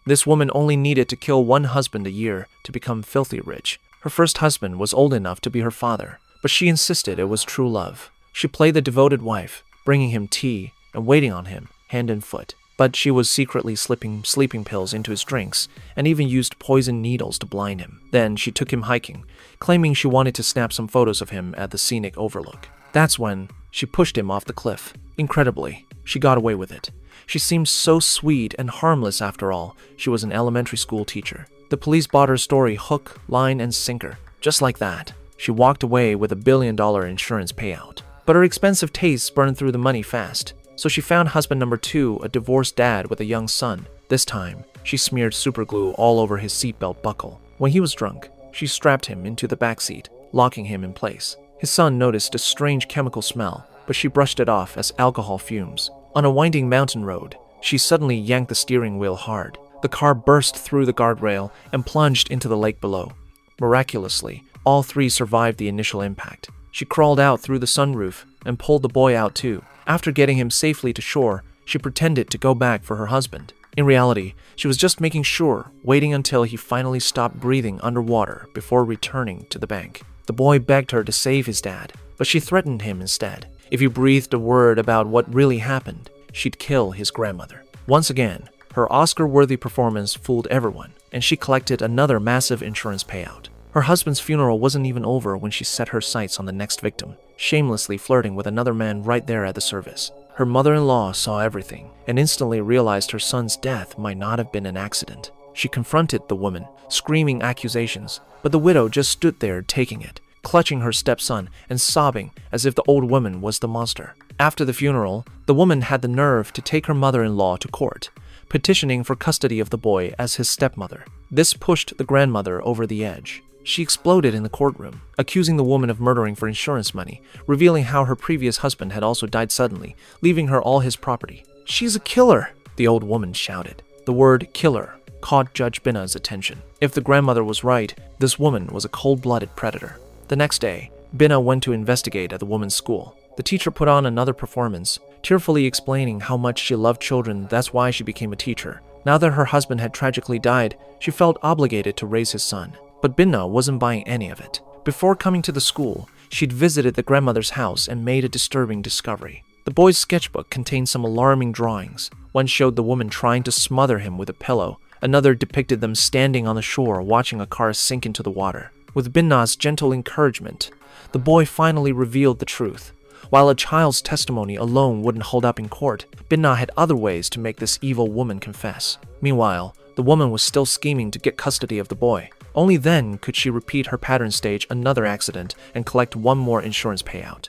This woman only needed to kill one husband a year to become filthy rich. Her first husband was old enough to be her father, but she insisted it was true love. She played the devoted wife, bringing him tea and waiting on him, hand and foot. But she was secretly slipping sleeping pills into his drinks and even used poison needles to blind him. Then she took him hiking, claiming she wanted to snap some photos of him at the scenic overlook. That's when she pushed him off the cliff. Incredibly, she got away with it. She seemed so sweet and harmless after all. She was an elementary school teacher. The police bought her story hook, line, and sinker. Just like that, she walked away with $1 billion insurance payout. But her expensive tastes burned through the money fast. So she found husband number 2, a divorced dad with a young son. This time, she smeared superglue all over his seatbelt buckle. When he was drunk, she strapped him into the backseat, locking him in place. His son noticed a strange chemical smell, but she brushed it off as alcohol fumes. On a winding mountain road, she suddenly yanked the steering wheel hard. The car burst through the guardrail and plunged into the lake below. Miraculously, all 3 survived the initial impact. She crawled out through the sunroof and pulled the boy out too. After getting him safely to shore, she pretended to go back for her husband. In reality, she was just making sure, waiting until he finally stopped breathing underwater before returning to the bank. The boy begged her to save his dad, but she threatened him instead. If he breathed a word about what really happened, she'd kill his grandmother. Once again, her Oscar-worthy performance fooled everyone, and she collected another massive insurance payout. Her husband's funeral wasn't even over when she set her sights on the next victim, shamelessly flirting with another man right there at the service. Her mother-in-law saw everything and instantly realized her son's death might not have been an accident. She confronted the woman, screaming accusations, but the widow just stood there taking it, clutching her stepson and sobbing as if the old woman was the monster. After the funeral, the woman had the nerve to take her mother-in-law to court, petitioning for custody of the boy as his stepmother. This pushed the grandmother over the edge. She exploded in the courtroom, accusing the woman of murdering for insurance money, revealing how her previous husband had also died suddenly, leaving her all his property. "She's a killer," the old woman shouted. The word killer caught Judge Binna's attention. If the grandmother was right, this woman was a cold-blooded predator. The next day, Binna went to investigate at the woman's school. The teacher put on another performance, tearfully explaining how much she loved children. That's why she became a teacher. Now that her husband had tragically died, she felt obligated to raise his son. But Binna wasn't buying any of it. Before coming to the school, she'd visited the grandmother's house and made a disturbing discovery. The boy's sketchbook contained some alarming drawings. One showed the woman trying to smother him with a pillow. Another depicted them standing on the shore watching a car sink into the water. With Binna's gentle encouragement, the boy finally revealed the truth. While a child's testimony alone wouldn't hold up in court, Binna had other ways to make this evil woman confess. Meanwhile, the woman was still scheming to get custody of the boy. Only then could she repeat her pattern, stage another accident, and collect one more insurance payout.